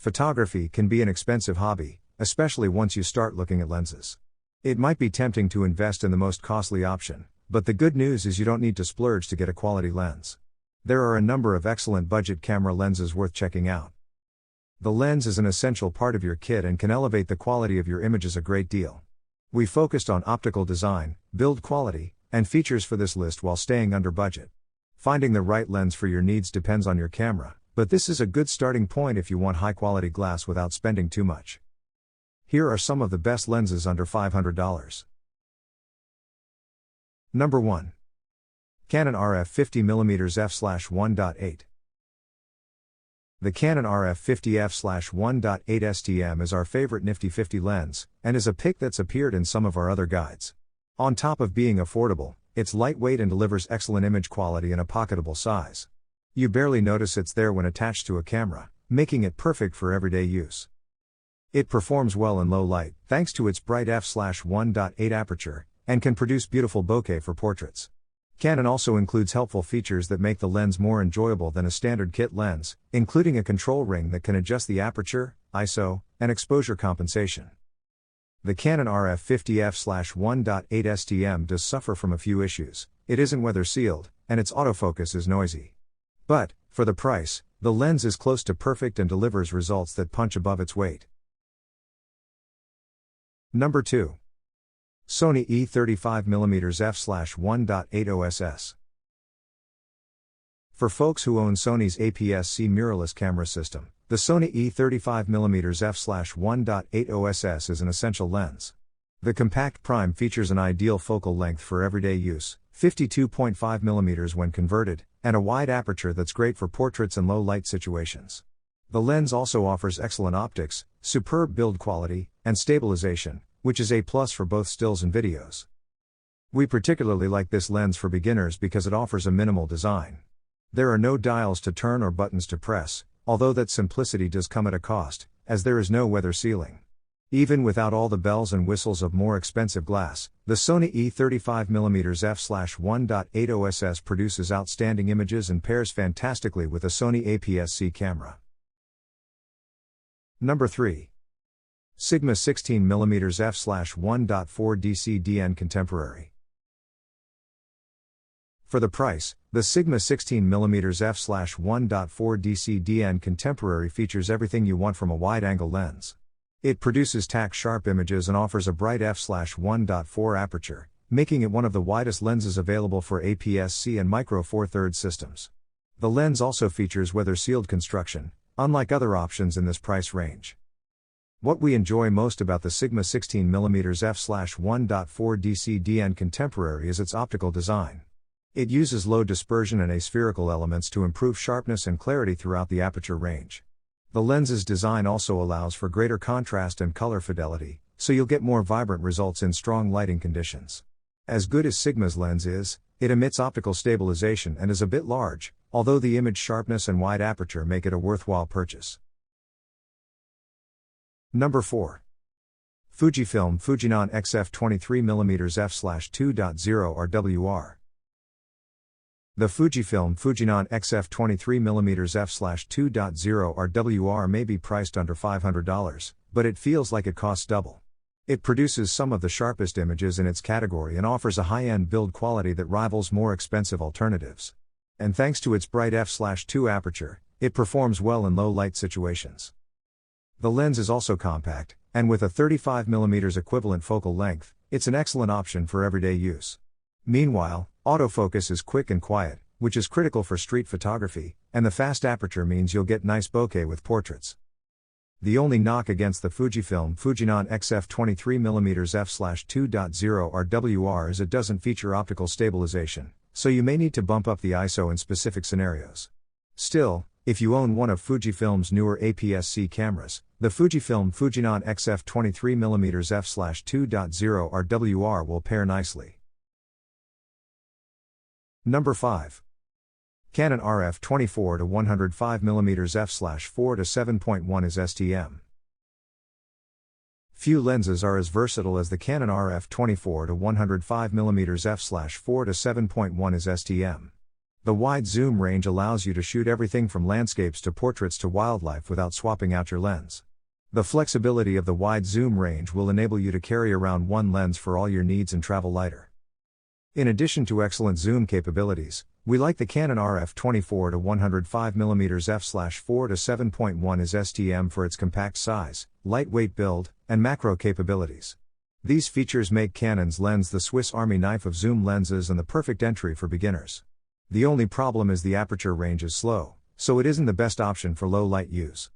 Photography can be an expensive hobby, especially once you start looking at lenses. It might be tempting to invest in the most costly option, but the good news is you don't need to splurge to get a quality lens. There are a number of excellent budget camera lenses worth checking out. The lens is an essential part of your kit and can elevate the quality of your images a great deal. We focused on optical design, build quality, and features for this list while staying under budget. Finding the right lens for your needs depends on your camera, but this is a good starting point if you want high-quality glass without spending too much. Here are some of the best lenses under $500. Number 1. Canon RF 50mm f/1.8. The Canon RF 50 f/1.8 STM is our favorite nifty 50 lens, and is a pick that's appeared in some of our other guides. On top of being affordable, it's lightweight and delivers excellent image quality in a pocketable size. You barely notice it's there when attached to a camera, making it perfect for everyday use. It performs well in low light, thanks to its bright f/1.8 aperture, and can produce beautiful bokeh for portraits. Canon also includes helpful features that make the lens more enjoyable than a standard kit lens, including a control ring that can adjust the aperture, ISO, and exposure compensation. The Canon RF 50 f/1.8 STM does suffer from a few issues. It isn't weather sealed, and its autofocus is noisy. But, for the price, the lens is close to perfect and delivers results that punch above its weight. Number 2. Sony E35mm f/1.8 OSS. For folks who own Sony's APS-C mirrorless camera system, the Sony E35mm f/1.8 OSS is an essential lens. The compact prime features an ideal focal length for everyday use, 52.5mm when converted, and a wide aperture that's great for portraits and low-light situations. The lens also offers excellent optics, superb build quality, and stabilization, which is A+ for both stills and videos. We particularly like this lens for beginners because it offers a minimal design. There are no dials to turn or buttons to press, although that simplicity does come at a cost, as there is no weather sealing. Even without all the bells and whistles of more expensive glass, the Sony E35mm f/1.8 OSS produces outstanding images and pairs fantastically with a Sony APS-C camera. Number 3. Sigma 16mm f/1.4 DC-DN Contemporary. For the price, the Sigma 16mm f/1.4 DC-DN Contemporary features everything you want from a wide-angle lens. It produces tack-sharp images and offers a bright f/1.4 aperture, making it one of the widest lenses available for APS-C and Micro Four Thirds systems. The lens also features weather-sealed construction, unlike other options in this price range. What we enjoy most about the Sigma 16mm f/1.4 DC-DN Contemporary is its optical design. It uses low dispersion and aspherical elements to improve sharpness and clarity throughout the aperture range. The lens's design also allows for greater contrast and color fidelity, so you'll get more vibrant results in strong lighting conditions. As good as Sigma's lens is, it emits optical stabilization and is a bit large, although the image sharpness and wide aperture make it a worthwhile purchase. Number 4. Fujifilm Fujinon XF23mm f/2.0 RWR. The Fujifilm Fujinon XF23mm f/2.0 RWR may be priced under $500, but it feels like it costs double. It produces some of the sharpest images in its category and offers a high-end build quality that rivals more expensive alternatives. And thanks to its bright f/2 aperture, it performs well in low-light situations. The lens is also compact, and with a 35mm equivalent focal length, it's an excellent option for everyday use. Meanwhile, autofocus is quick and quiet, which is critical for street photography, and the fast aperture means you'll get nice bokeh with portraits. The only knock against the Fujifilm Fujinon XF23mm f/2.0 RWR is it doesn't feature optical stabilization, so you may need to bump up the ISO in specific scenarios. Still, if you own one of Fujifilm's newer APS-C cameras, the Fujifilm Fujinon XF23mm f/2.0 RWR will pair nicely. Number 5. Canon RF 24-105mm f/4-7.1 is STM. Few lenses are as versatile as the Canon RF 24-105mm f/4-7.1 is STM. The wide zoom range allows you to shoot everything from landscapes to portraits to wildlife without swapping out your lens. The flexibility of the wide zoom range will enable you to carry around one lens for all your needs and travel lighter. In addition to excellent zoom capabilities, we like the Canon RF 24 to 105mm f/4 to 7.1 is STM for its compact size, lightweight build, and macro capabilities. These features make Canon's lens the Swiss Army knife of zoom lenses and the perfect entry for beginners. The only problem is the aperture range is slow, so it isn't the best option for low light use.